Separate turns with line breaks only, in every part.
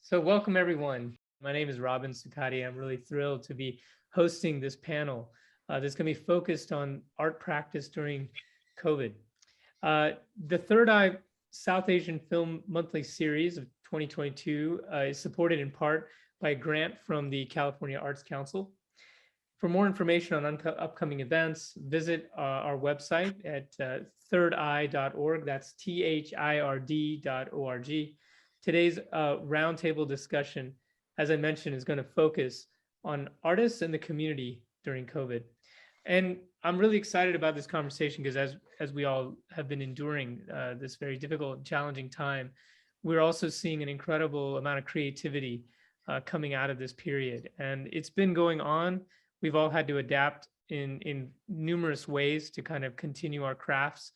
So welcome everyone. My name is Robin Sukhadia. I'm really thrilled to be hosting this panel that's going to be focused on art practice during COVID. Uh, the Third Eye South Asian Film Monthly Series of 2022 is supported in part by a grant from the California Arts Council. For more information on upcoming events, visit our website at thirdeye.org. That's THIRD.org. Today's roundtable discussion, as I mentioned, is going to focus on artists and the community during COVID. And I'm really excited about this conversation because as we all have been enduring this very difficult and challenging time, we're also seeing an incredible amount of creativity coming out of this period. And it's been going on. We've all had to adapt in numerous ways to kind of continue our crafts.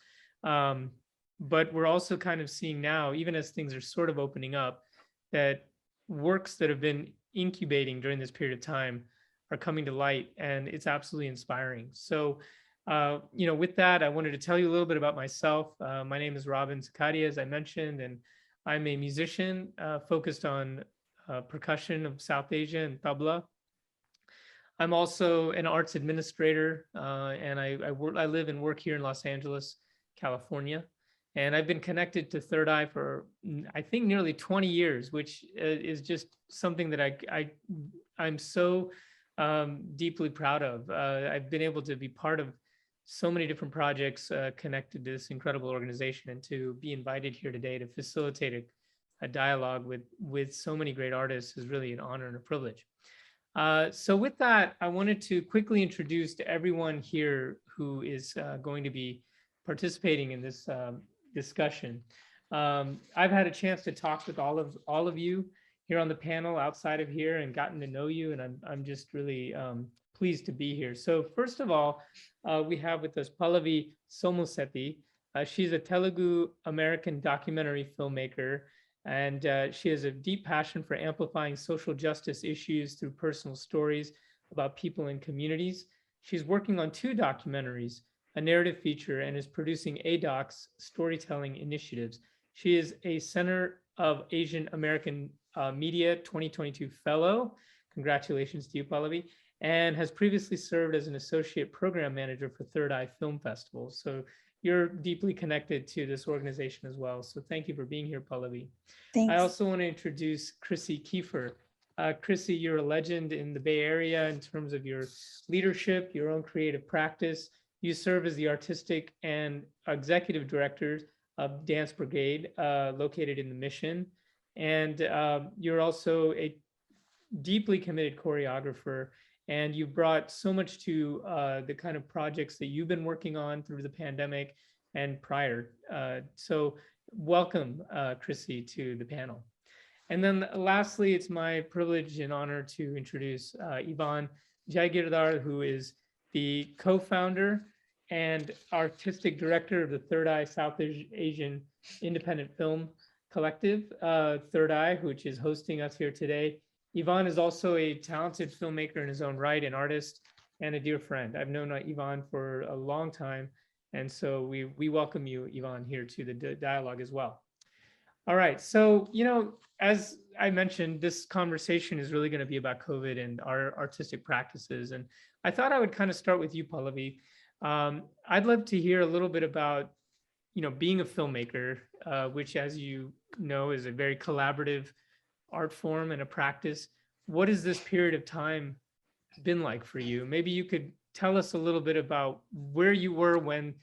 But we're also kind of seeing now, even as things are sort of opening up, that works that have been incubating during this period of time are coming to light, and it's absolutely inspiring. So, with that, I wanted to tell you a little bit about myself. My name is Robin Sukhadia, as I mentioned, and I'm a musician focused on percussion of South Asia and tabla. I'm also an arts administrator, and I live and work here in Los Angeles, California. And I've been connected to Third Eye for, I think, nearly 20 years, which is just something that I'm so deeply proud of. I've been able to be part of so many different projects connected to this incredible organization, and to be invited here today to facilitate a dialogue with so many great artists is really an honor and a privilege. So with that, I wanted to quickly introduce to everyone here who is going to be participating in this discussion. I've had a chance to talk with all of you here on the panel outside of here and gotten to know you, and I'm just really pleased to be here. So first of all, we have with us Pallavi Somusetty. She's a Telugu American documentary filmmaker, and she has a deep passion for amplifying social justice issues through personal stories about people and communities. She's working on 2 documentaries, a narrative feature, and is producing ADOC's storytelling initiatives. She is a Center of Asian American Media 2022 Fellow. Congratulations to you, Pallavi. And has previously served as an associate program manager for Third Eye Film Festival. So you're deeply connected to this organization as well. So thank you for being here, Pallavi.
Thanks.
I also want to introduce Chrissy Kieffer. Krissy, you're a legend in the Bay Area in terms of your leadership, your own creative practice. You serve as the artistic and executive director of Dance Brigade, located in the Mission. And you're also a deeply committed choreographer, and you've brought so much to the kind of projects that you've been working on through the pandemic and prior. So welcome, Krissy, to the panel. And then lastly, it's my privilege and honor to introduce Yvonne Jayageradar, who is the co-founder and artistic director of the Third Eye South Asian Independent Film Collective, Third Eye, which is hosting us here today. Yvonne is also a talented filmmaker in his own right, an artist, and a dear friend. I've known Yvonne for a long time, and so we welcome you, Yvonne, here to the dialogue as well. All right, so, as I mentioned, this conversation is really going to be about COVID and our artistic practices. And I thought I would kind of start with you, Pallavi. I'd love to hear a little bit about, being a filmmaker, which, as you know, is a very collaborative art form and a practice. What has this period of time been like for you? Maybe you could tell us a little bit about where you were when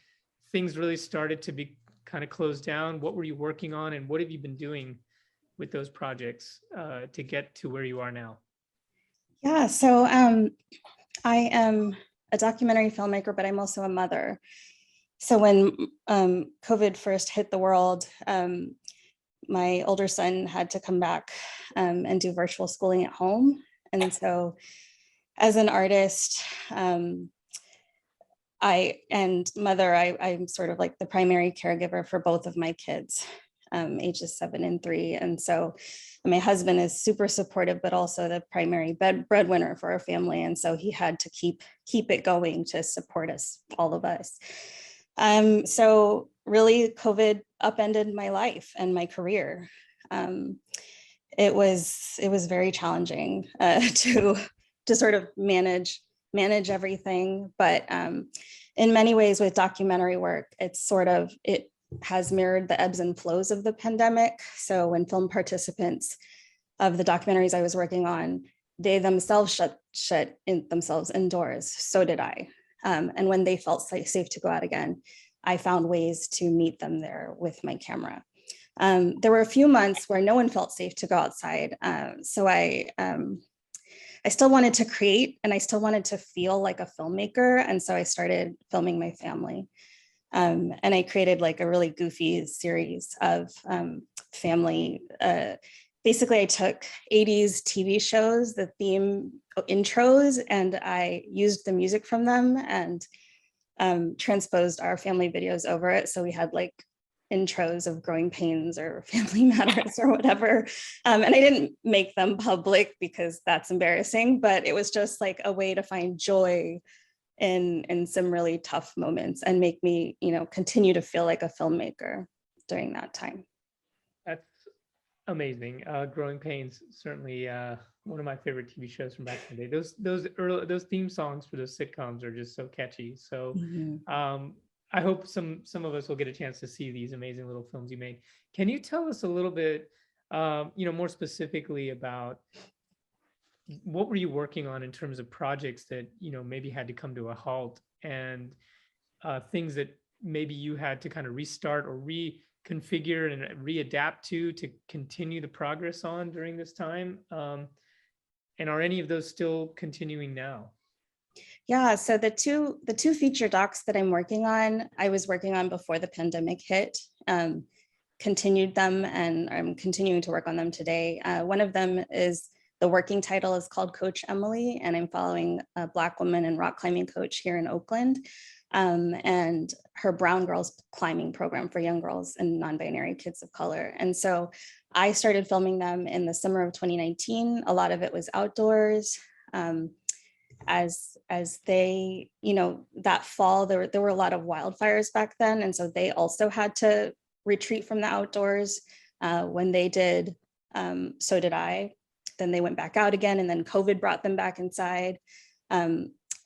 things really started to be kind of closed down. What were you working on, and what have you been doing with those projects to get to where you are now?
Yeah, so I am a documentary filmmaker, but I'm also a mother. So when COVID first hit the world, my older son had to come back and do virtual schooling at home. And so as an artist, I'm sort of like the primary caregiver for both of my kids, ages 7 and 3. And so my husband is super supportive, but also the primary breadwinner for our family. And so he had to keep it going to support us, all of us. So really COVID upended my life and my career. it was very challenging to sort of manage everything. But in many ways with documentary work, it has mirrored the ebbs and flows of the pandemic. So when film participants of the documentaries I was working on, they themselves shut themselves indoors, so did I. And when they felt safe to go out again, I found ways to meet them there with my camera. There were a few months where no one felt safe to go outside. So I still wanted to create, and I still wanted to feel like a filmmaker. And so I started filming my family. And I created like a really goofy series of family. Basically, I took 80s TV shows, the theme intros, and I used the music from them and transposed our family videos over it. So we had like intros of Growing Pains or Family Matters or whatever. And I didn't make them public because that's embarrassing, but it was just like a way to find joy in some really tough moments and make me, continue to feel like a filmmaker during that time.
That's amazing. Growing Pains, certainly one of my favorite TV shows from back in the day. Those theme songs for those sitcoms are just so catchy. So I hope some of us will get a chance to see these amazing little films you made. Can you tell us a little bit, more specifically about what were you working on in terms of projects that, maybe had to come to a halt, and things that maybe you had to kind of restart or reconfigure and readapt to continue the progress on during this time? And are any of those still continuing now?
Yeah, so the two feature docs that I'm working on, I was working on before the pandemic hit, continued them, and I'm continuing to work on them today. One of them is, the working title is called Coach Emily, and I'm following a Black woman and rock climbing coach here in Oakland, and her Brown Girls climbing program for young girls and non-binary kids of color. And so I started filming them in the summer of 2019. A lot of it was outdoors. As they, that fall, there were a lot of wildfires back then. And so they also had to retreat from the outdoors. When they did, so did I. Then they went back out again, and then COVID brought them back inside.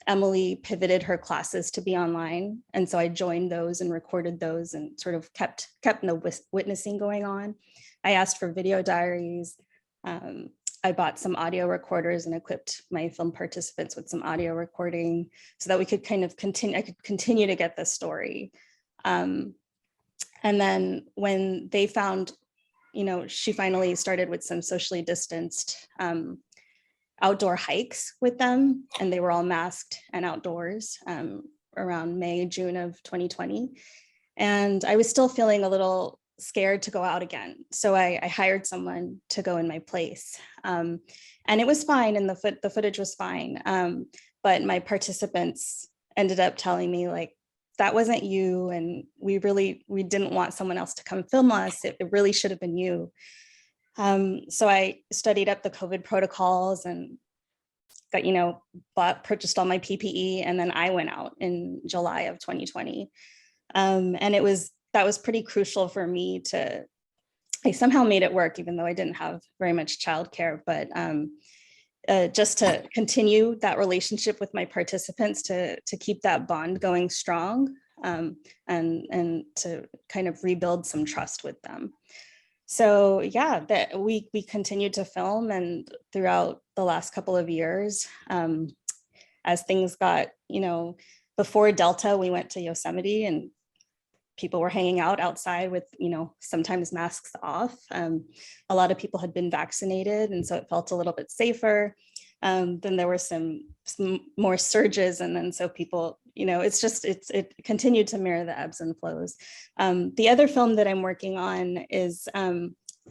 Emily pivoted her classes to be online. And so I joined those and recorded those and sort of kept the witnessing going on. I asked for video diaries. I bought some audio recorders and equipped my film participants with some audio recording so that we could kind of continue to get the story. And then when they found, she finally started with some socially distanced outdoor hikes with them, and they were all masked and outdoors around May, June of 2020. And I was still feeling a little scared to go out again. So I hired someone to go in my place. And it was fine, and the footage was fine. But my participants ended up telling me, like, that wasn't you, and we didn't want someone else to come film us. It really should have been you. So I studied up the COVID protocols and got, purchased all my PPE, and then I went out in July of 2020. And that was pretty crucial for me I somehow made it work, even though I didn't have very much childcare, but just to continue that relationship with my participants, to keep that bond going strong, and to kind of rebuild some trust with them. So yeah, that we continued to film, and throughout the last couple of years, as things got, before Delta, we went to Yosemite, and people were hanging out outside with, sometimes masks off. A lot of people had been vaccinated, and so it felt a little bit safer. Then there were some more surges, and then so people, it continued to mirror the ebbs and flows. The other film that I'm working on is,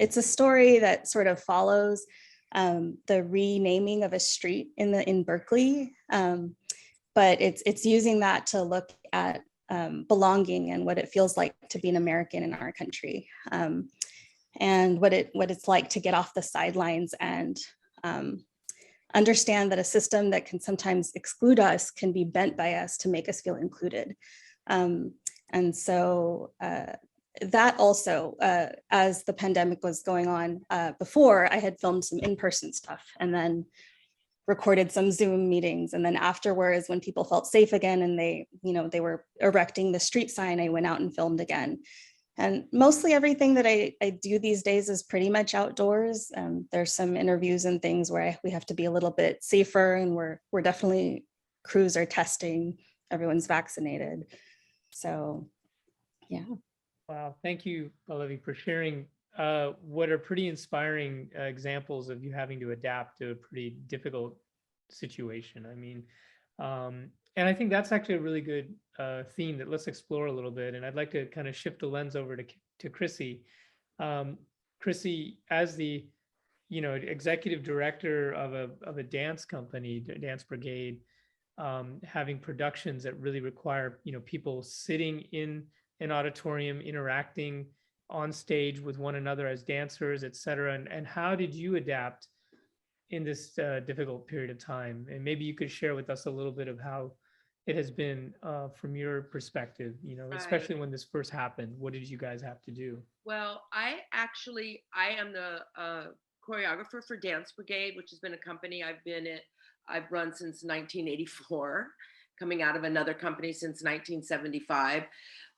it's a story that sort of follows the renaming of a street in Berkeley, but it's using that to look at belonging and what it feels like to be an American in our country, and what it's like to get off the sidelines and understand that a system that can sometimes exclude us can be bent by us to make us feel included. And so that also, as the pandemic was going on, before I had filmed some in-person stuff and then recorded some Zoom meetings. And then afterwards, when people felt safe again and they were erecting the street sign, I went out and filmed again. And mostly everything that I do these days is pretty much outdoors. There's some interviews and things where we have to be a little bit safer, and we're definitely, crews are testing, everyone's vaccinated. So, yeah.
Wow, thank you, Pallavi, for sharing what are pretty inspiring examples of you having to adapt to a pretty difficult situation. I mean, and I think that's actually a really good theme that let's explore a little bit. And I'd like to kind of shift the lens over to Krissy. Krissy, as the executive director of a dance company, Dance Brigade, having productions that really require people sitting in an auditorium, interacting on stage with one another as dancers, et cetera. And how did you adapt in this difficult period of time? And maybe you could share with us a little bit of how it has been from your perspective, especially when this first happened. What did you guys have to do?
Well, I am the choreographer for Dance Brigade, which has been a company I've run since 1984, coming out of another company since 1975.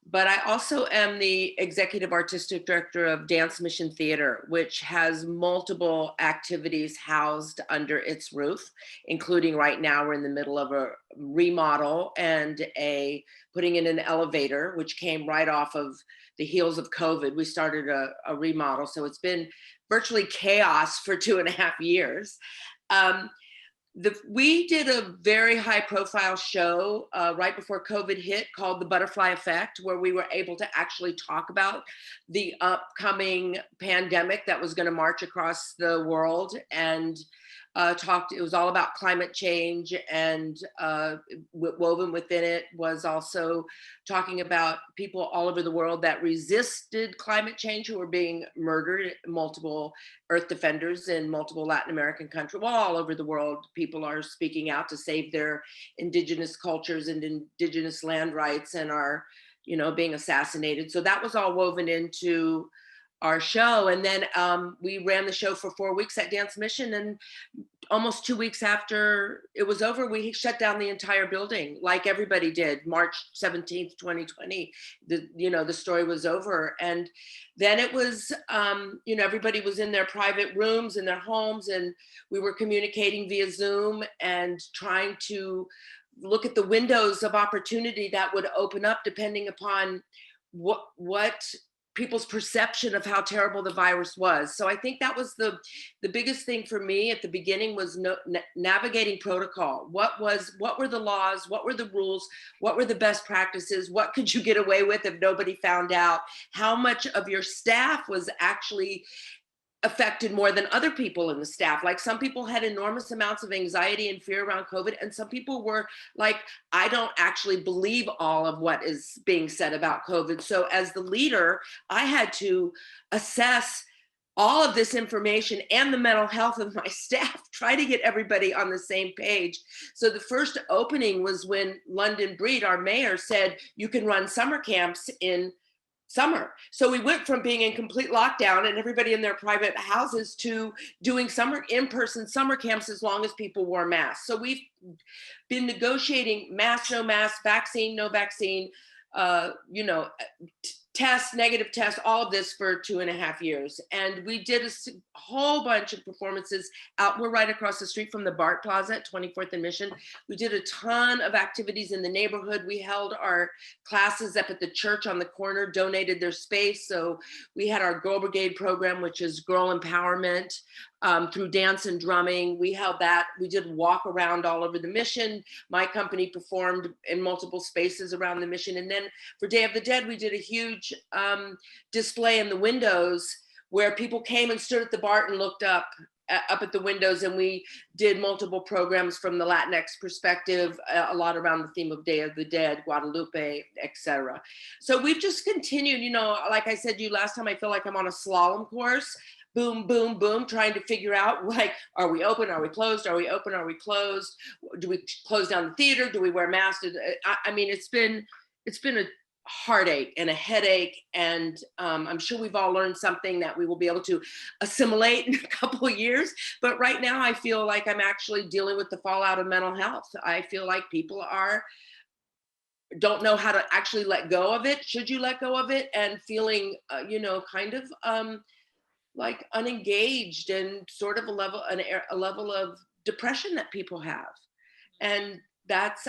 But I also am the executive artistic director of Dance Mission Theater, which has multiple activities housed under its roof, including right now we're in the middle of a remodel and putting in an elevator, which came right off of the heels of COVID. We started a remodel, so it's been virtually chaos for 2.5 years. We did a very high profile show right before COVID hit called The Butterfly Effect, where we were able to actually talk about the upcoming pandemic that was going to march across the world, and it was all about climate change, and woven within it was also talking about people all over the world that resisted climate change who were being murdered. Multiple earth defenders in multiple Latin American countries, well, all over the world, people are speaking out to save their indigenous cultures and indigenous land rights, and are being assassinated. So that was all woven into our show. And then we ran the show for 4 weeks at Dance Mission, and almost 2 weeks after it was over, we shut down the entire building, like everybody did. March 17th, 2020, the story was over. And then it was, everybody was in their private rooms, in their homes, and we were communicating via Zoom and trying to look at the windows of opportunity that would open up depending upon what people's perception of how terrible the virus was. So I think that was the biggest thing for me at the beginning, was navigating protocol. What were the laws? What were the rules? What were the best practices? What could you get away with if nobody found out? How much of your staff was actually affected more than other people in the staff? Like, some people had enormous amounts of anxiety and fear around COVID, and some people were like, I don't actually believe all of what is being said about COVID. So as the leader, I had to assess all of this information and the mental health of my staff, try to get everybody on the same page. So the first opening was when London Breed, our mayor, said you can run summer camps in summer. So we went from being in complete lockdown and everybody in their private houses to doing in-person summer camps as long as people wore masks. So we've been negotiating mask, no mask, vaccine, no vaccine, test, negative test, all of this for 2.5 years. And we did a whole bunch of performances out. We're right across the street from the BART Plaza at 24th and Mission. We did a ton of activities in the neighborhood. We held our classes up at the church on the corner, donated their space. So we had our Girl Brigade program, which is girl empowerment through dance and drumming. We held that. We did walk around all over the Mission. My company performed in multiple spaces around the Mission. And then for Day of the Dead, we did a huge display in the windows where people came and stood at the BART and looked up at the windows, and we did multiple programs from the Latinx perspective, a lot around the theme of Day of the Dead, Guadalupe, etc. So we've just continued, like I said to you last time, I feel like I'm on a slalom course. Boom, boom, boom, trying to figure out, like, are we open? Are we closed? Are we open? Are we closed? Do we close down the theater? Do we wear masks? I mean, it's been heartache and a headache, and I'm sure we've all learned something that we will be able to assimilate in a couple of years. But right now I feel like I'm actually dealing with the fallout of mental health. I feel like people don't know how to actually let go of it. Should you let go of it? And feeling kind of like unengaged, and sort of a level of depression that people have. And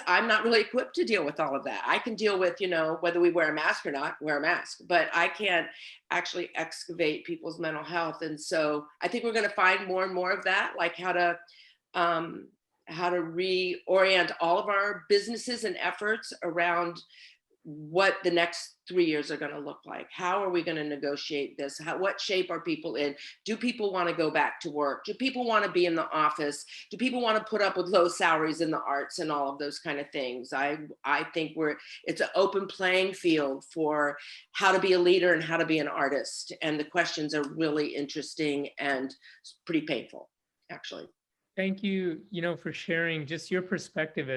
I'm not really equipped to deal with all of that. I can deal with, whether we wear a mask or not, wear a mask, but I can't actually excavate people's mental health. And so I think we're going to find more and more of that, like how to reorient all of our businesses and efforts around what the next 3 years are going to look like. How are we going to negotiate this? What shape are people in? Do people want to go back to work? Do people want to be in the office? Do people want to put up with low salaries in the arts and all of those kind of things? I think it's an open playing field for how to be a leader and how to be an artist. And the questions are really interesting and pretty painful, actually.
Thank you, for sharing just your perspective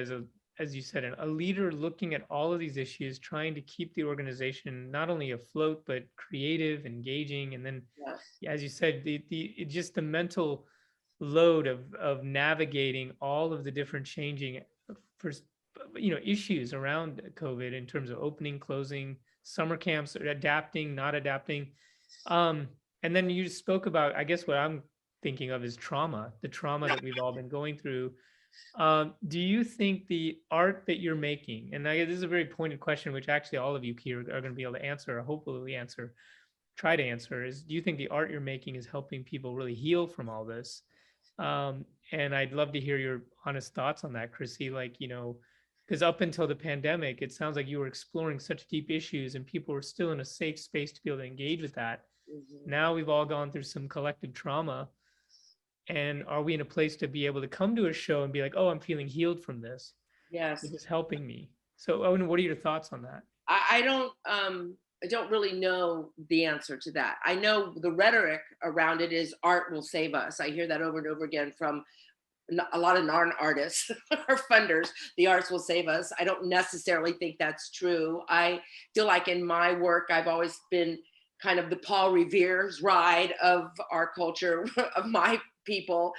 as you said, a leader looking at all of these issues, trying to keep the organization not only afloat, but creative, engaging. And then, as you said, just the mental load of navigating all of the different changing issues around COVID in terms of opening, closing, summer camps, adapting, not adapting. And then you spoke about, I guess what I'm thinking of is the trauma that we've all been going through. Do you think the art that you're making, and this is a very pointed question, which actually all of you here are going to be able to answer, or hopefully try to answer, is do you think the art you're making is helping people really heal from all this? And I'd love to hear your honest thoughts on that, Krissy, because up until the pandemic, it sounds like you were exploring such deep issues and people were still in a safe space to be able to engage with that. Mm-hmm. Now we've all gone through some collective trauma. And are we in a place to be able to come to a show and be like, oh, I'm feeling healed from this?
Yes.
This is helping me. So, Owen, what are your thoughts on that?
I don't really know the answer to that. I know the rhetoric around it is art will save us. I hear that over and over again from a lot of non-artists or funders. The arts will save us. I don't necessarily think that's true. I feel like in my work, I've always been kind of the Paul Revere's ride of our culture, of my people,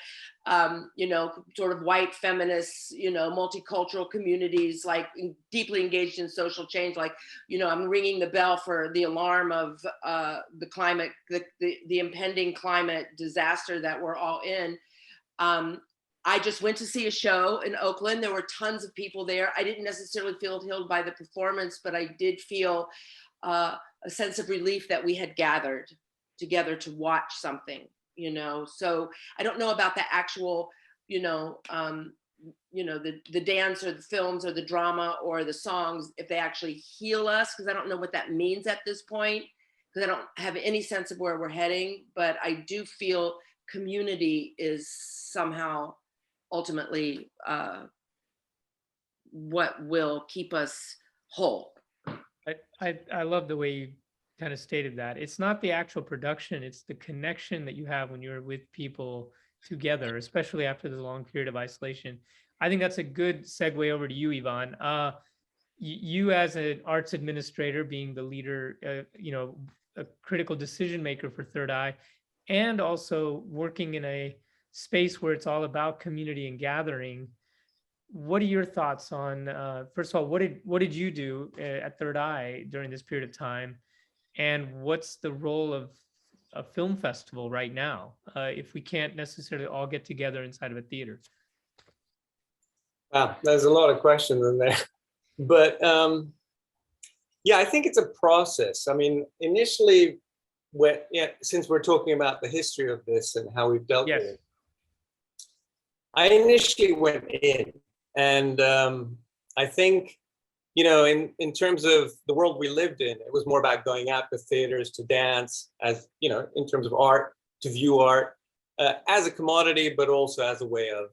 sort of white feminists, multicultural communities, like deeply engaged in social change. Like, I'm ringing the bell for the alarm of the climate, the impending climate disaster that we're all in. I just went to see a show in Oakland. There were tons of people there. I didn't necessarily feel healed by the performance, but I did feel a sense of relief that we had gathered together to watch something, so I don't know about the actual, the dance or the films or the drama or the songs, if they actually heal us, because I don't know what that means at this point, because I don't have any sense of where we're heading, but I do feel community is somehow ultimately what will keep us whole.
I love the way you kind of stated that. It's not the actual production, it's the connection that you have when you're with people together, especially after the long period of isolation. I think that's a good segue over to you, Yvonne. You as an arts administrator, being the leader, a critical decision maker for Third Eye, and also working in a space where it's all about community and gathering. What are your thoughts on, first of all, what did you do at Third Eye during this period of time? And what's the role of a film festival right now, if we can't necessarily all get together inside of a theater?
Wow, there's a lot of questions in there. But I think it's a process. I mean, initially, since we're talking about the history of this and how we've dealt with it, I initially went in. And I think, in terms of the world we lived in, it was more about going out to theaters, to dance, as, in terms of art, to view art as a commodity, but also as a way of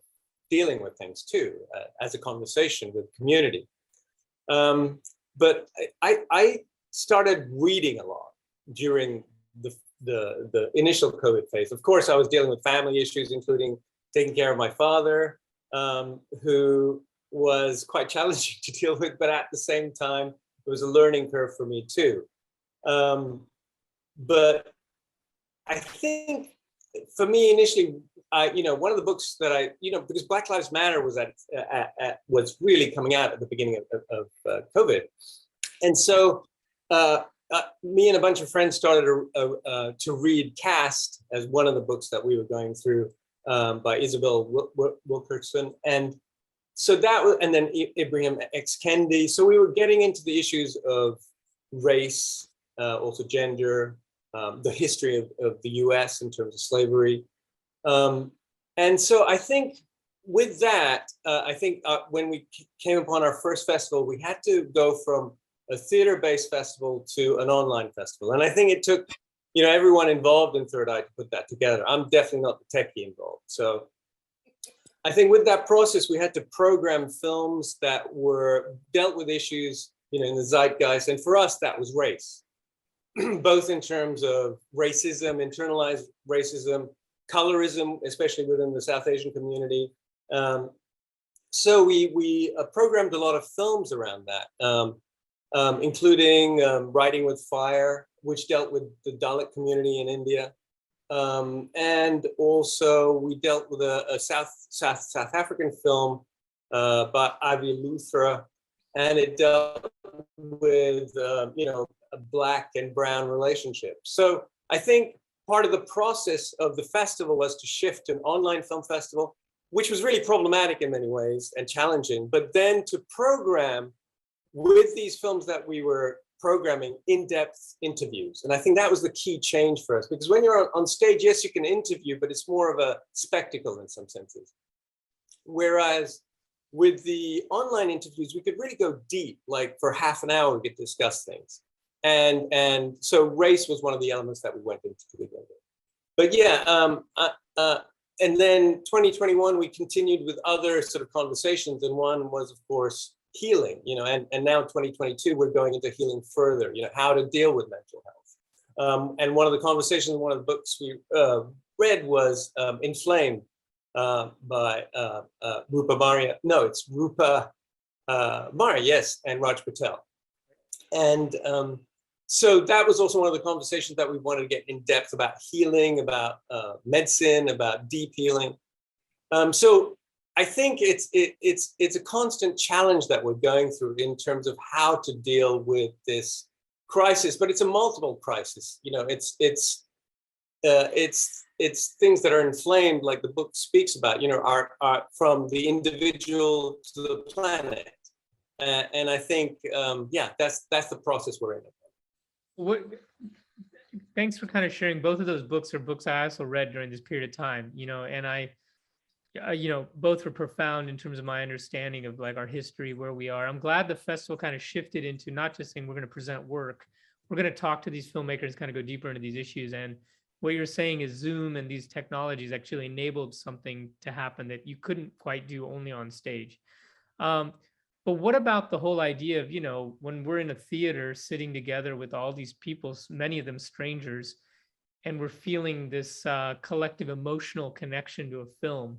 dealing with things too, as a conversation with community. But I started reading a lot during the initial COVID phase. Of course, I was dealing with family issues, including taking care of my father, who was quite challenging to deal with, but at the same time, it was a learning curve for me too. But I think for me initially, one of the books that because Black Lives Matter was was really coming out at the beginning of COVID, and so me and a bunch of friends started to read Caste as one of the books that we were going through by Isabel Wilkerson, and so that was, and then Ibrahim X. Kendi. So we were getting into the issues of race, also gender, the history of the U.S. in terms of slavery. And so I think with that, when we came upon our first festival, we had to go from a theater-based festival to an online festival. And I think it took, everyone involved in Third Eye to put that together. I'm definitely not the techie involved. So I think with that process, we had to program films that dealt with issues, in the zeitgeist. And for us, that was race, both in terms of racism, internalized racism, colorism, especially within the South Asian community. So we programmed a lot of films around that, including Writing with Fire, which dealt with the Dalit community in India. And also we dealt with a South African film by Ivy Luthra, and it dealt with, a Black and brown relationship. So I think part of the process of the festival was to shift to an online film festival, which was really problematic in many ways and challenging, but then to program with these films that we were programming in-depth interviews. And I think that was the key change for us, because when you're on stage, yes, you can interview, but it's more of a spectacle in some senses. Whereas with the online interviews, we could really go deep, like for half an hour, we could discuss things. And so race was one of the elements that we went into to begin with. But yeah, and then 2021, we continued with other sort of conversations. And one was, of course, healing, and now 2022, we're going into healing further, how to deal with mental health. And one of the conversations, one of the books we read was Inflamed by Rupa Maria. No, it's Rupa Maria, yes, and Raj Patel. And so that was also one of the conversations that we wanted to get in depth about healing, about medicine, about deep healing. So I think it's a constant challenge that we're going through in terms of how to deal with this crisis, but it's a multiple crisis. It's things that are inflamed, like the book speaks about. Are from the individual to the planet, and I think that's the process we're in.
Thanks for kind of sharing. Both of those books are books I also read during this period of time. And I. Both were profound in terms of my understanding of like our history, where we are. I'm glad the festival kind of shifted into not just saying we're going to present work, we're going to talk to these filmmakers, kind of go deeper into these issues. And what you're saying is Zoom and these technologies actually enabled something to happen that you couldn't quite do only on stage. But what about the whole idea of, when we're in a theater sitting together with all these people, many of them strangers, and we're feeling this collective emotional connection to a film.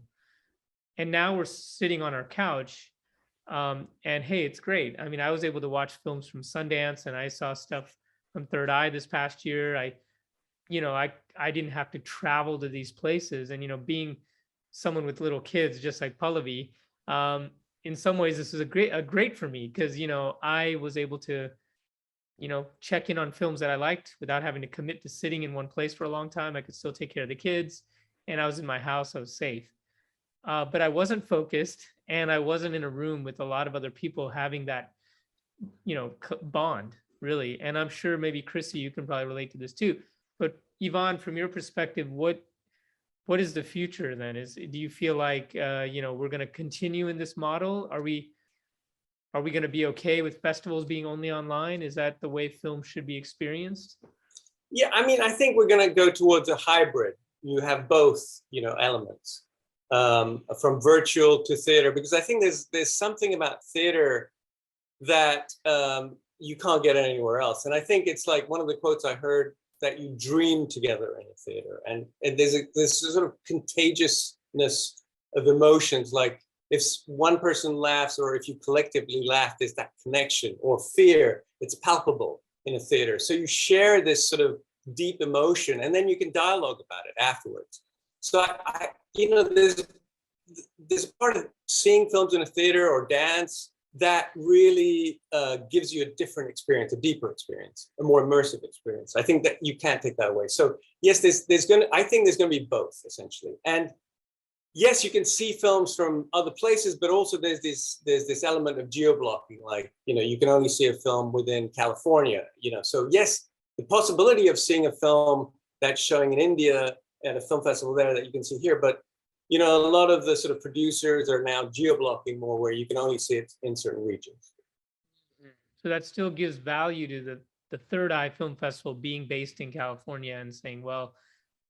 And now we're sitting on our couch, and hey, it's great. I mean, I was able to watch films from Sundance, and I saw stuff from Third Eye this past year. I didn't have to travel to these places, and being someone with little kids, just like Pallavi, in some ways this is a great for me, because I was able to check in on films that I liked without having to commit to sitting in one place for a long time. I could still take care of the kids, and I was in my house. I was safe. But I wasn't focused, and I wasn't in a room with a lot of other people having that, bond, really. And I'm sure maybe Krissy, you can probably relate to this too. But Yvonne, from your perspective, what is the future then? Do you feel like we're going to continue in this model? Are we going to be okay with festivals being only online? Is that the way film should be experienced?
Yeah, I mean, I think we're going to go towards a hybrid. You have both, elements. From virtual to theater, because I think there's something about theater that you can't get anywhere else. And I think it's like one of the quotes I heard, that you dream together in a theater, and there's this sort of contagiousness of emotions. Like if one person laughs or if you collectively laugh, there's that connection. Or fear, it's palpable in a theater. So you share this sort of deep emotion, and then you can dialogue about it afterwards. So there's a part of seeing films in a theater or dance that really gives you a different experience, a deeper experience, a more immersive experience. I think that you can't take that away. So yes, I think there's gonna be both essentially. And yes, you can see films from other places, but also there's this element of geo-blocking, like, you can only see a film within California, So yes, the possibility of seeing a film that's showing in India at a film festival there that you can see here, but a lot of the sort of producers are now geo-blocking more, where you can only see it in certain regions.
So that still gives value to the Third Eye Film Festival being based in California and saying, well,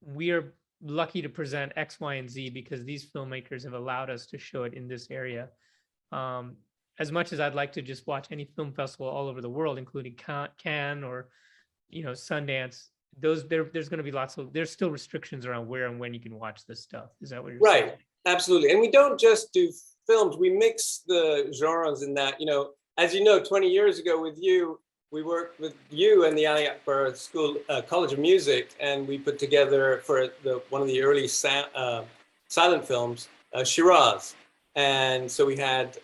we are lucky to present X, Y, and Z because these filmmakers have allowed us to show it in this area. As much as I'd like to just watch any film festival all over the world, including Cannes or Sundance, there's going to be there's still restrictions around where and when you can watch this stuff. Is that what you're saying?
Right, absolutely. And we don't just do films, we mix the genres in that, as 20 years ago with you, we worked with you and the Ali Akbar School, College of Music, and we put together for one of the early silent films, Shiraz. And so we had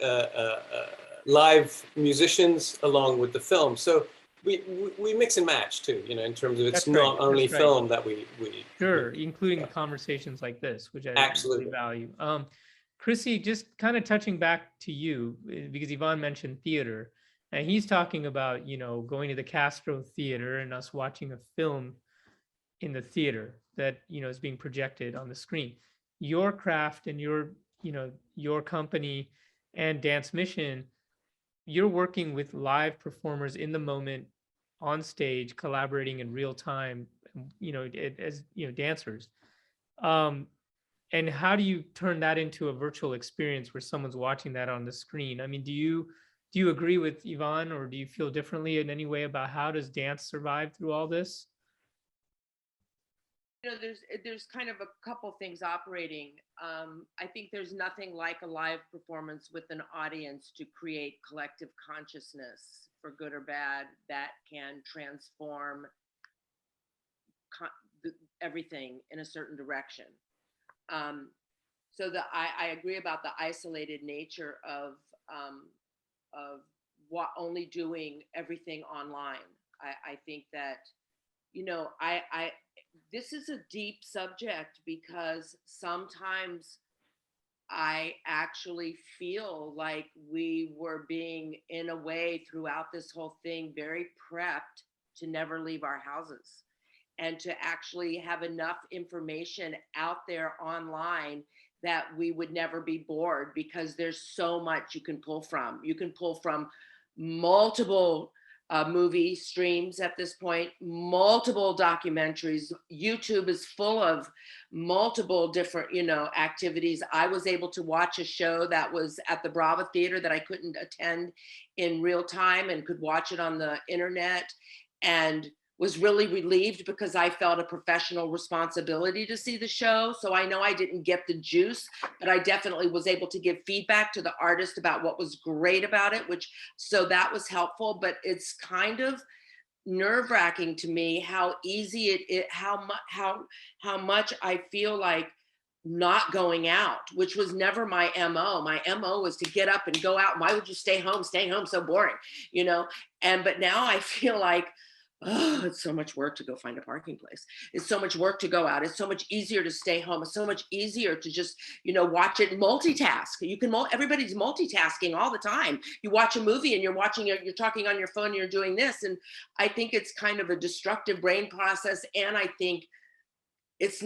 live musicians along with the film. So we mix and match too, in terms of it's not only film that we
sure, including conversations like this, which I absolutely value. Krissy, just kind of touching back to you, because Yvonne mentioned theater, and he's talking about, going to the Castro Theater and us watching a film in the theater that, is being projected on the screen. Your craft and your company and Dance Mission, you're working with live performers in the moment, on stage, collaborating in real time, as dancers. And how do you turn that into a virtual experience where someone's watching that on the screen? I mean, do you agree with Yvonne, or do you feel differently in any way about how does dance survive through all this?
There's kind of a couple things operating. I think there's nothing like a live performance with an audience to create collective consciousness, for good or bad, that can transform everything in a certain direction. So I agree about the isolated nature of what only doing everything online. I think that, this is a deep subject, because sometimes I actually feel like we were being, in a way, throughout this whole thing, very prepped to never leave our houses, and to actually have enough information out there online that we would never be bored, because there's so much you can pull from. You can pull from multiple movie streams at this point, multiple documentaries. YouTube is full of multiple different, activities. I was able to watch a show that was at the Brava Theater that I couldn't attend in real time, and could watch it on the internet, and was really relieved because I felt a professional responsibility to see the show. So I know I didn't get the juice, but I definitely was able to give feedback to the artist about what was great about it, so that was helpful. But it's kind of nerve-wracking to me how easy how much I feel like not going out, which was never my MO. My MO was to get up and go out. Why would you stay home? Staying home so boring, but now I feel like, oh, it's so much work to go find a parking place. It's so much work to go out. It's so much easier to stay home. It's so much easier to just, watch it, multitask. Everybody's multitasking all the time. You watch a movie and you're talking on your phone, you're doing this. And I think it's kind of a destructive brain process. And I think it's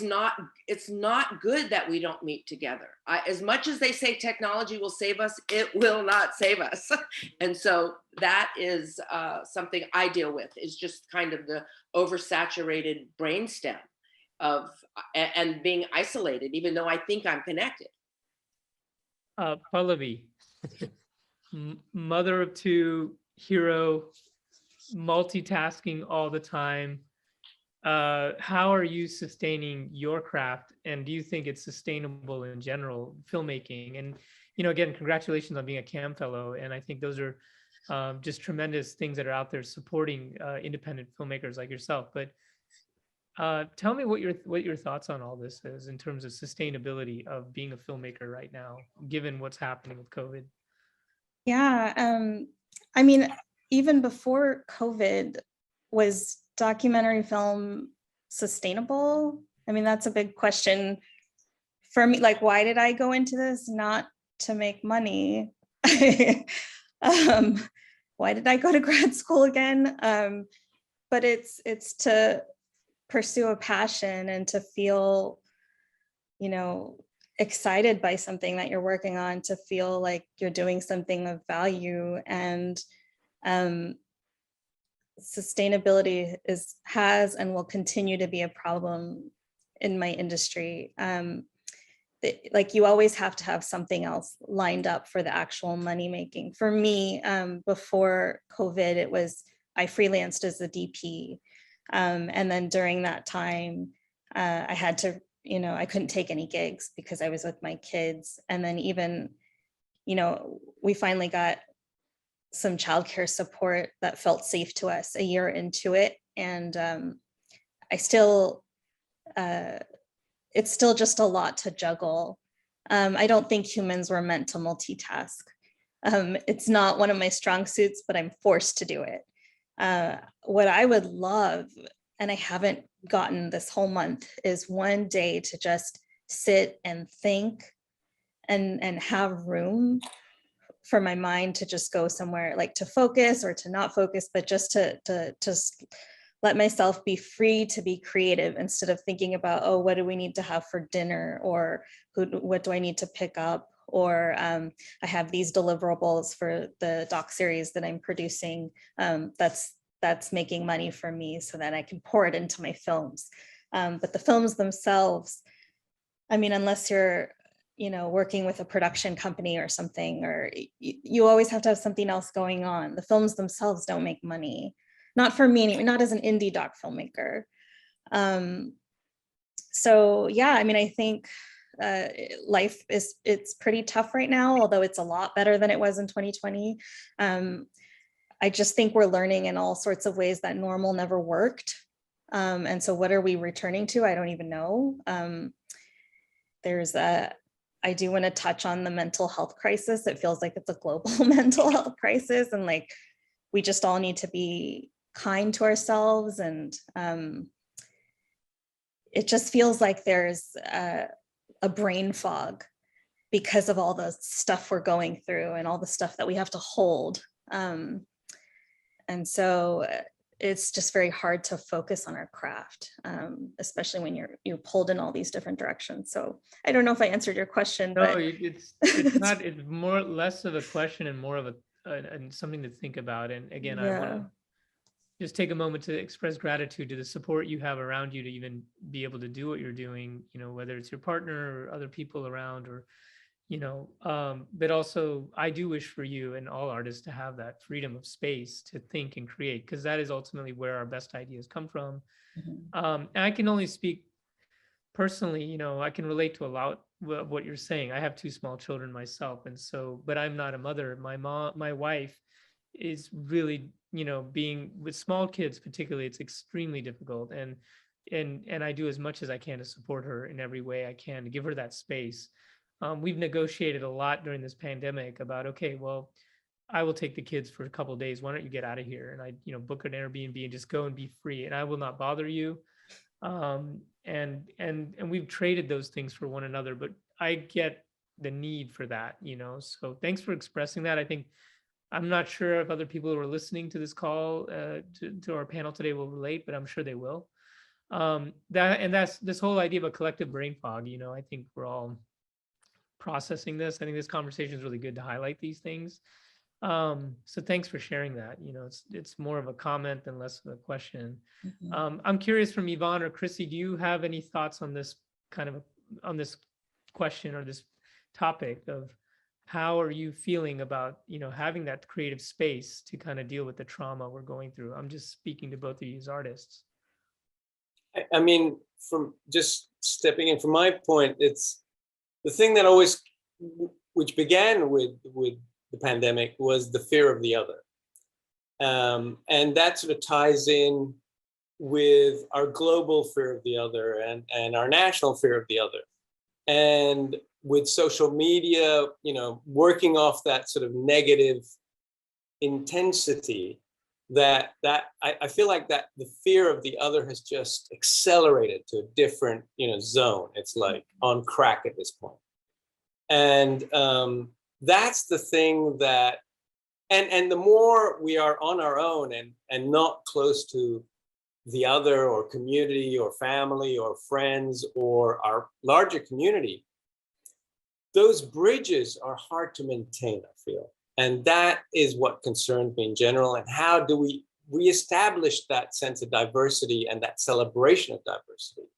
not good that we don't meet together. As much as they say technology will save us, it will not save us. And so that is something I deal with, is just kind of the oversaturated brainstem and being isolated, even though I think I'm connected.
Pallavi, mother of two, hero, multitasking all the time. how are you sustaining your craft, and do you think it's sustainable in general, filmmaking? And again, congratulations on being a CAM fellow, and I think those are just tremendous things that are out there supporting independent filmmakers like yourself. But tell me what your thoughts on all this is in terms of sustainability of being a filmmaker right now, given what's happening with COVID.
Yeah, I mean, even before COVID, was documentary film sustainable? I mean, that's a big question for me. Like, why did I go into this? Not to make money. Why did I go to grad school again? But it's to pursue a passion and to feel, excited by something that you're working on, to feel like you're doing something of value. And sustainability has and will continue to be a problem in my industry. Like, you always have to have something else lined up for the actual money making. For me, before COVID, I freelanced as a DP. And then during that time, I had to, I couldn't take any gigs because I was with my kids. And then even, we finally got some childcare support that felt safe to us a year into it. And it's still just a lot to juggle. I don't think humans were meant to multitask. It's not one of my strong suits, but I'm forced to do it. What I would love, and I haven't gotten this whole month, is one day to just sit and think and have room for my mind to just go somewhere, like to focus or to not focus, but just to let myself be free to be creative instead of thinking about, oh, what do we need to have for dinner, or what do I need to pick up, or I have these deliverables for the doc series that I'm producing that's making money for me so that I can pour it into my films. But the films themselves, I mean, unless you're working with a production company or something, or you always have to have something else going on. The films themselves don't make money. Not for me, anyway, not as an indie doc filmmaker. So yeah, I mean, I think life it's pretty tough right now, although it's a lot better than it was in 2020. I just think we're learning in all sorts of ways that normal never worked. And so what are we returning to? I don't even know. I do want to touch on the mental health crisis. It feels like it's a global mental health crisis, and like we just all need to be kind to ourselves. And it just feels like there's a brain fog because of all the stuff we're going through and all the stuff that we have to hold. And so it's just very hard to focus on our craft, especially when you're pulled in all these different directions. So I don't know if I answered your question.
No,
but
it's not. It's more less of a question and more of and something to think about. And again, I want to just take a moment to express gratitude to the support you have around you to even be able to do what you're doing. Whether it's your partner or other people around, or but also I do wish for you and all artists to have that freedom of space to think and create, because that is ultimately where our best ideas come from. And I can only speak personally, I can relate to a lot of what you're saying. I have 2 small children myself, and so, but I'm not a mother. My wife is really, being with small kids particularly, it's extremely difficult, and I do as much as I can to support her in every way I can, to give her that space. We've negotiated a lot during this pandemic about, okay, well, I will take the kids for a couple of days. Why don't you get out of here? And I, book an Airbnb and just go and be free, and I will not bother you. And we've traded those things for one another, but I get the need for that, so thanks for expressing that. I think, I'm not sure if other people who are listening to this call, to our panel today will relate, but I'm sure they will. That's this whole idea of a collective brain fog. I think we're all processing this. I think this conversation is really good to highlight these things. So thanks for sharing that. It's more of a comment than less of a question. I'm curious, from Yvonne or Krissy, do you have any thoughts on this on this question or this topic of how are you feeling about, having that creative space to kind of deal with the trauma we're going through? I'm just speaking to both of you as artists.
I mean, from just stepping in from my point, it's the thing that always, which began with the pandemic, was the fear of the other. And that sort of ties in with our global fear of the other and our national fear of the other. And with social media, working off that sort of negative intensity, that I feel like that the fear of the other has just accelerated to a different, zone. It's like on crack at this point. And that's the thing that, and the more we are on our own and not close to the other or community or family or friends or our larger community, those bridges are hard to maintain, I feel. And that is what concerns me in general. And how do we reestablish that sense of diversity and that celebration of diversity?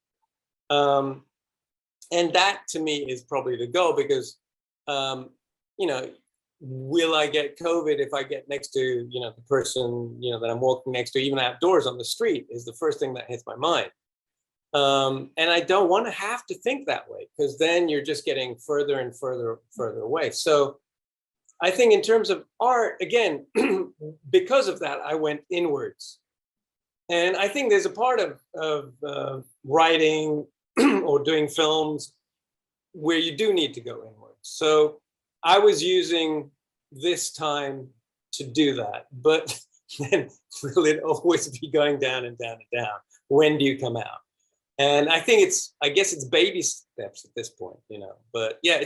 And that to me is probably the goal, because, will I get COVID if I get next to, the person, that I'm walking next to, even outdoors on the street, is the first thing that hits my mind. And I don't want to have to think that way, because then you're just getting further and further away. So I think in terms of art, again, because of that, I went inwards. And I think there's a part of writing or doing films where you do need to go inwards. So I was using this time to do that, but then will it always be going down and down and down? When do you come out? And I think I guess it's baby steps at this point, but yeah,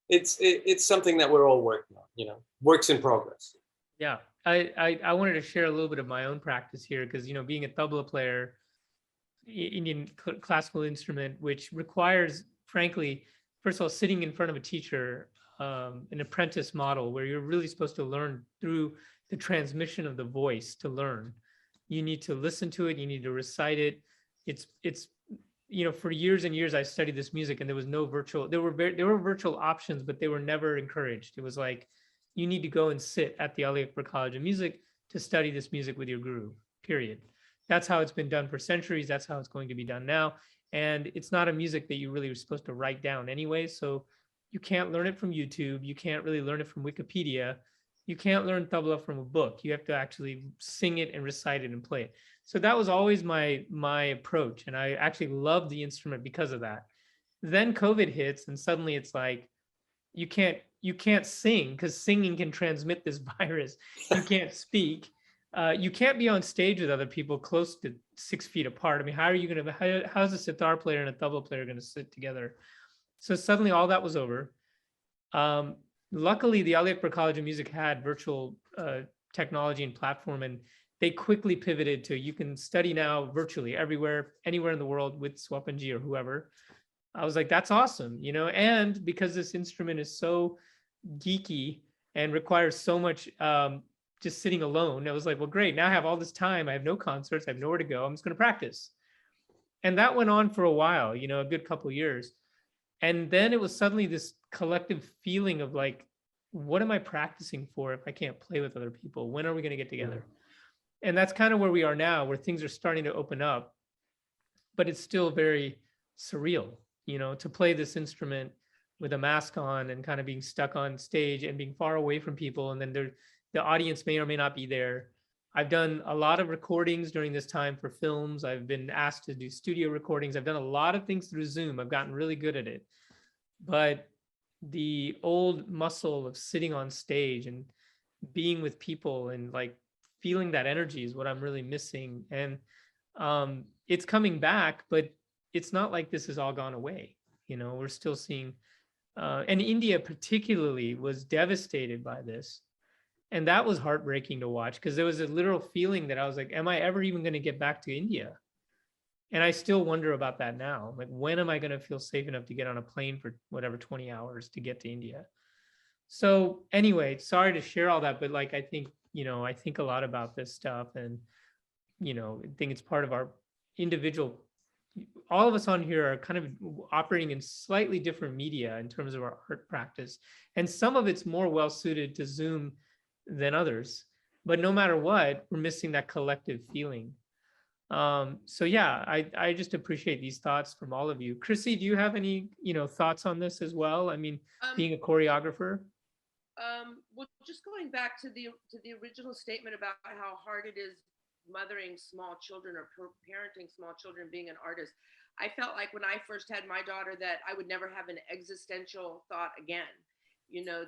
it's something that we're all working on, works in progress.
Yeah, I wanted to share a little bit of my own practice here, because, being a tabla player, Indian classical instrument, which requires, frankly, first of all, sitting in front of a teacher, an apprentice model where you're really supposed to learn through the transmission of the voice to learn. You need to listen to it, you need to recite it. It's for years and years I studied this music, and there was no virtual, there were virtual options, but they were never encouraged. It was like, you need to go and sit at the Ali Akbar College of Music to study this music with your guru, period. That's how it's been done for centuries. That's how it's going to be done now. And it's not a music that you really are supposed to write down anyway. So you can't learn it from YouTube. You can't really learn it from Wikipedia. You can't learn tabla from a book. You have to actually sing it and recite it and play it. So that was always my approach. And I actually loved the instrument because of that. Then COVID hits, and suddenly it's like, you can't sing, because singing can transmit this virus. You can't speak. You can't be on stage with other people close to 6 feet apart. I mean, how's a sitar player and a tabla player going to sit together? So suddenly all that was over. Luckily, the Ali Akbar College of Music had virtual technology and platform, and they quickly pivoted to, you can study now virtually everywhere, anywhere in the world with Swapanji or whoever. I was like, that's awesome, and because this instrument is so geeky and requires so much just sitting alone, I was like, well, great, now I have all this time, I have no concerts, I have nowhere to go, I'm just going to practice. And that went on for a while, a good couple of years. And then it was suddenly this collective feeling of like, what am I practicing for if I can't play with other people? When are we going to get together? And that's kind of where we are now, where things are starting to open up, but it's still very surreal, to play this instrument with a mask on and kind of being stuck on stage and being far away from people. And then the audience may or may not be there. I've done a lot of recordings during this time for films. I've been asked to do studio recordings. I've done a lot of things through Zoom. I've gotten really good at it. But the old muscle of sitting on stage and being with people and like feeling that energy is what I'm really missing. And it's coming back, but it's not like this has all gone away. We're still seeing, and India particularly was devastated by this. And that was heartbreaking to watch, because there was a literal feeling that I was like, am I ever even going to get back to India? And I still wonder about that now. Like, when am I going to feel safe enough to get on a plane for whatever, 20 hours to get to India? So anyway, sorry to share all that, but like, I think a lot about this stuff, and, I think it's part of our individual, all of us on here are kind of operating in slightly different media in terms of our art practice. And some of it's more well-suited to Zoom than others, but no matter what, we're missing that collective feeling. So yeah, I just appreciate these thoughts from all of you. Krissy, do you have any, thoughts on this as well? I mean, being a choreographer.
Well, just going back to the original statement about how hard it is mothering small children or parenting small children, being an artist, I felt like when I first had my daughter that I would never have an existential thought again.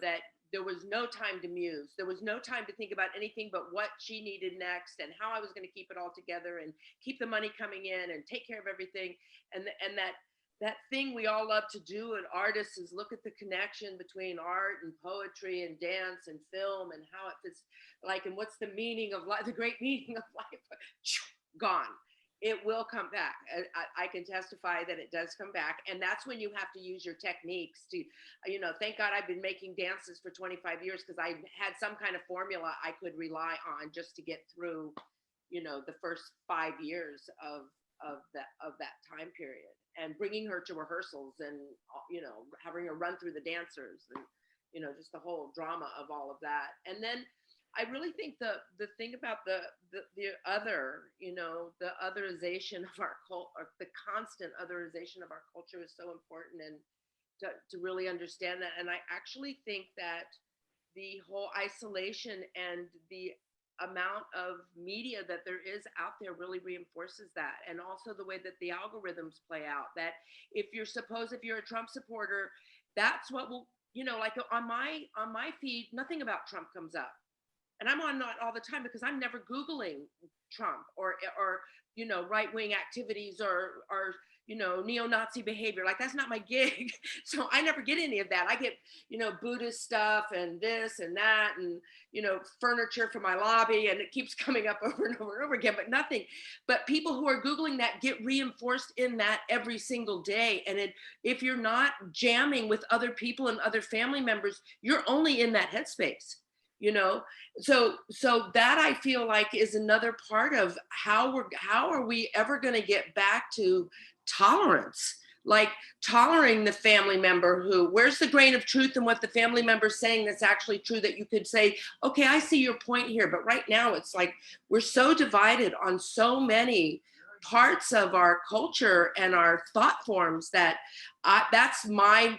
That there was no time to muse. There was no time to think about anything but what she needed next and how I was going to keep it all together and keep the money coming in and take care of everything. And that thing we all love to do as artists is look at the connection between art and poetry and dance and film and how it fits, and what's the meaning of life, the great meaning of life. Gone. It will come back. I can testify that it does come back. And that's when you have to use your techniques to, thank God I've been making dances for 25 years because I had some kind of formula I could rely on just to get through, the first 5 years of that time period, and bringing her to rehearsals and, having her run through the dancers and, just the whole drama of all of that. And then I really think the thing about the other, the otherization of our culture, the constant otherization of our culture is so important, and to really understand that. And I actually think that the whole isolation and the amount of media that there is out there really reinforces that. And also the way that the algorithms play out, that if you're a Trump supporter, that's what will, like on my feed, nothing about Trump comes up. And I'm on not all the time because I'm never Googling Trump or right-wing activities or neo-Nazi behavior. Like, that's not my gig. So I never get any of that. I get, Buddhist stuff and this and that and, furniture for my lobby, and it keeps coming up over and over and over again, but nothing. But people who are Googling that get reinforced in that every single day. And if you're not jamming with other people and other family members, you're only in that headspace. So that I feel like is another part of how are we ever going to get back to tolerance, like tolerating the family member where's the grain of truth in what the family member's saying that's actually true, that you could say, okay, I see your point here. But right now it's like we're so divided on so many parts of our culture and our thought forms that that's where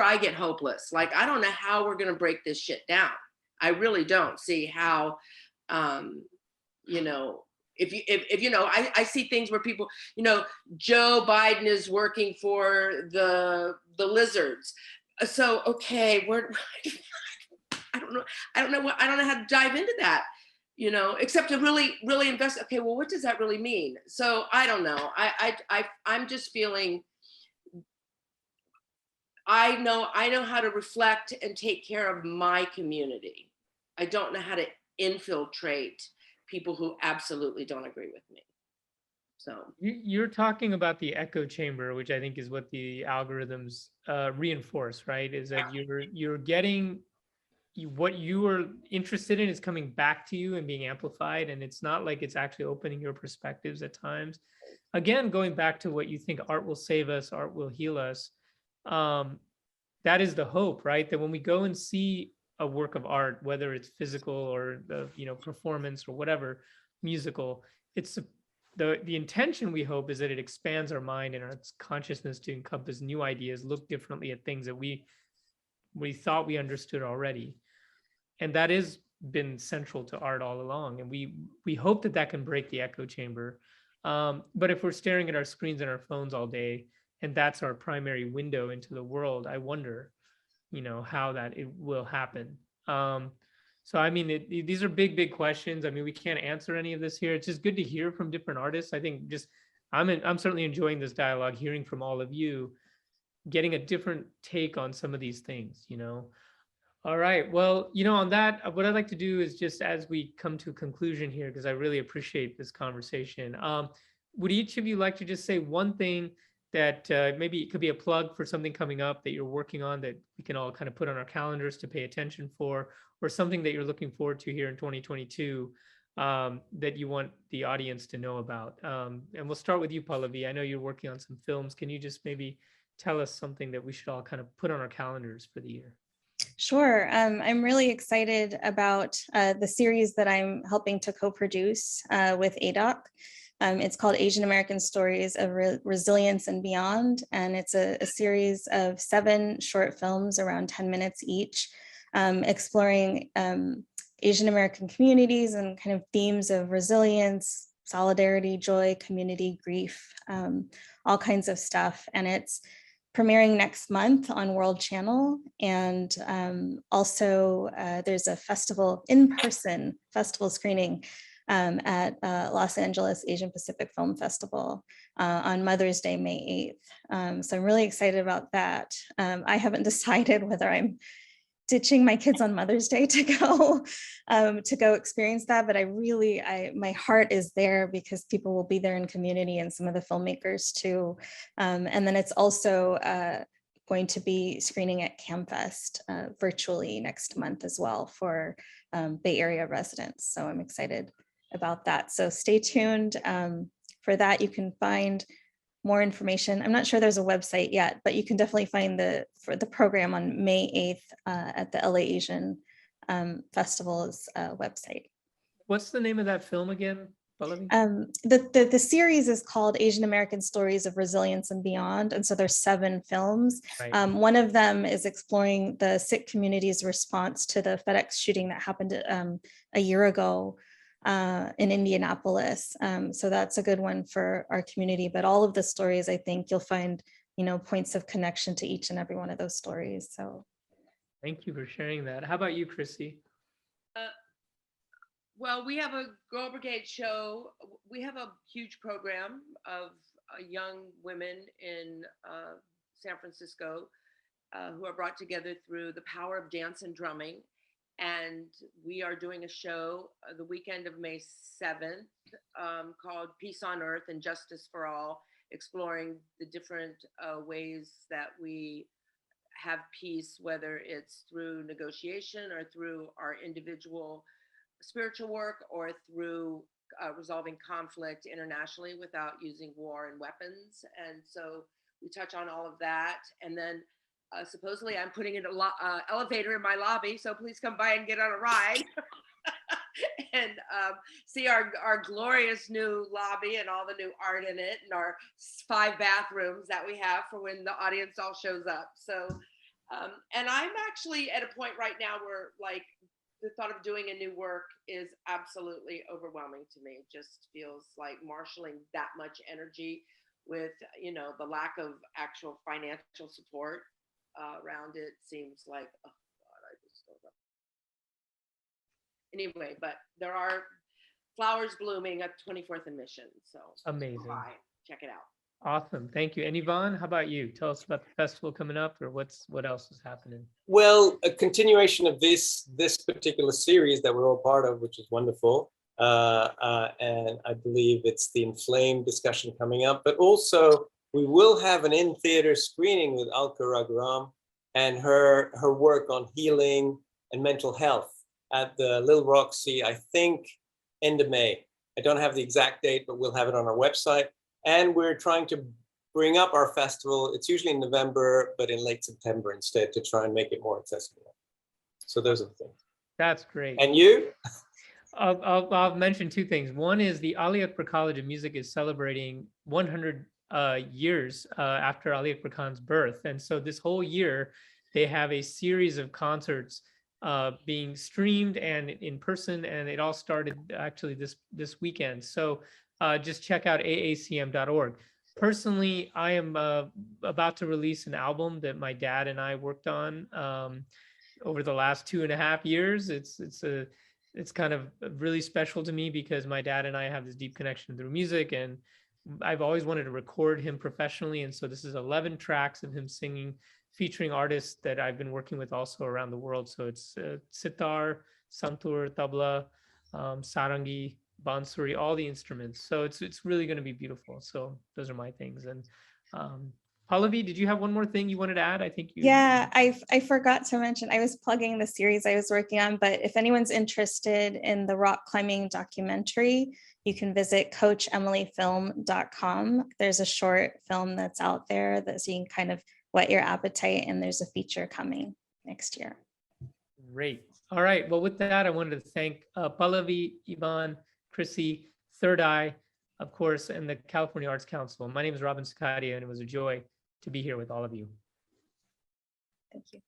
I get hopeless. Like, I don't know how we're going to break this shit down. I really don't see how, if I see things where people, Joe Biden is working for the lizards. So, okay, I don't know how to dive into that, except to really, really invest. Okay, well, what does that really mean? So I don't know. I'm just feeling, I know how to reflect and take care of my community. I don't know how to infiltrate people who absolutely don't agree with me. So
you're talking about the echo chamber, which I think is what the algorithms reinforce, right? Is that you're getting what you are interested in is coming back to you and being amplified, and it's not like it's actually opening your perspectives at times. Again, going back to what you think art will save us, art will heal us. That is the hope, right? That when we go and see a work of art, whether it's physical or the performance or whatever, musical, it's the intention, we hope, is that it expands our mind and our consciousness to encompass new ideas, look differently at things that we thought we understood already. And that has been central to art all along. And we hope that can break the echo chamber. But if we're staring at our screens and our phones all day, and that's our primary window into the world, I wonder, how it will happen. So, I mean, these are big questions. I mean, we can't answer any of this here. It's just good to hear from different artists. I think I'm certainly enjoying this dialogue, hearing from all of you, getting a different take on some of these things, All right. Well, on that, what I'd like to do is just, as we come to a conclusion here, because I really appreciate this conversation, would each of you like to just say one thing that maybe it could be a plug for something coming up that you're working on that we can all kind of put on our calendars to pay attention for, or something that you're looking forward to here in 2022 that you want the audience to know about? And we'll start with you, Pallavi. I know you're working on some films. Can you just maybe tell us something that we should all kind of put on our calendars for the year?
Sure. I'm really excited about the series that I'm helping to co-produce with ADOC. It's called Asian American Stories of Resilience and Beyond, and it's a series of 7 short films around 10 minutes each, exploring Asian American communities and kind of themes of resilience, solidarity, joy, community, grief, all kinds of stuff. And it's premiering next month on World Channel. And also there's a festival, in-person festival screening at Los Angeles Asian Pacific Film Festival on Mother's Day, May 8th. So I'm really excited about that. I haven't decided whether I'm ditching my kids on Mother's Day to go experience that, but my heart is there because people will be there in community and some of the filmmakers too. And then it's also going to be screening at CamFest virtually next month as well for Bay Area residents. So I'm excited about that. So stay tuned for that. You can find more information. I'm not sure there's a website yet, but you can definitely find the program on May 8th at the LA Asian Festival's website.
What's the name of that film again, Pallavi?
The series is called Asian American Stories of Resilience and Beyond. And so there's 7 films.
Right.
One of them is exploring the Sikh community's response to the FedEx shooting that happened a year ago in Indianapolis. So that's a good one for our community, but all of the stories, I think you'll find, points of connection to each and every one of those stories. So
thank you for sharing that. How about you, Krissy?
Well, we have a Girl Brigade show. We have a huge program of young women in San Francisco who are brought together through the power of dance and drumming. And we are doing a show the weekend of May 7th called Peace on Earth and Justice for All, exploring the different ways that we have peace, whether it's through negotiation or through our individual spiritual work or through resolving conflict internationally without using war and weapons. And so we touch on all of that. And then supposedly I'm putting in an elevator in my lobby, so please come by and get on a ride and see our glorious new lobby and all the new art in it and our 5 bathrooms that we have for when the audience all shows up. So, and I'm actually at a point right now where like the thought of doing a new work is absolutely overwhelming to me. It just feels like marshaling that much energy with, the lack of actual financial support around it seems like, oh God, I just don't know. Anyway, but there are flowers blooming at 24th and Mission. So
Amazing.
Check it out.
Awesome. Thank you. And Yvonne, how about you? Tell us about the festival coming up or what else is happening?
Well, a continuation of this particular series that we're all part of, which is wonderful. And I believe it's the Inflame discussion coming up, but also we will have an in-theater screening with Alka Raghuram and her work on healing and mental health at the Little Roxy, I think, end of May. I don't have the exact date, but we'll have it on our website. And we're trying to bring up our festival. It's usually in November, but in late September instead to try and make it more accessible. So those are the things.
That's great.
And you?
I'll mention 2 things. One is the Ali Akbar College of Music is celebrating 100 years after Ali Akbar Khan's birth. And so this whole year, they have a series of concerts being streamed and in person. And it all started actually this weekend. So just check out aacm.org. Personally, I am about to release an album that my dad and I worked on over the last 2.5 years. It's kind of really special to me because my dad and I have this deep connection through music, and I've always wanted to record him professionally. And so this is 11 tracks of him singing, featuring artists that I've been working with also around the world. So it's sitar, santur, tabla, sarangi, bansuri, all the instruments. So it's really going to be beautiful. So those are my things. And Pallavi, did you have one more thing you wanted to add? I think you.
Yeah, I forgot to mention, I was plugging the series I was working on, but if anyone's interested in the rock climbing documentary, you can visit coachemilyfilm.com. There's a short film that's out there that so you can kind of whet your appetite, and there's a feature coming next year.
Great. All right. Well, with that, I wanted to thank Pallavi, Yvonne, Krissy, Third Eye, of course, and the California Arts Council. My name is Robin Sukhadia, and it was a joy to be here with all of you.
Thank you.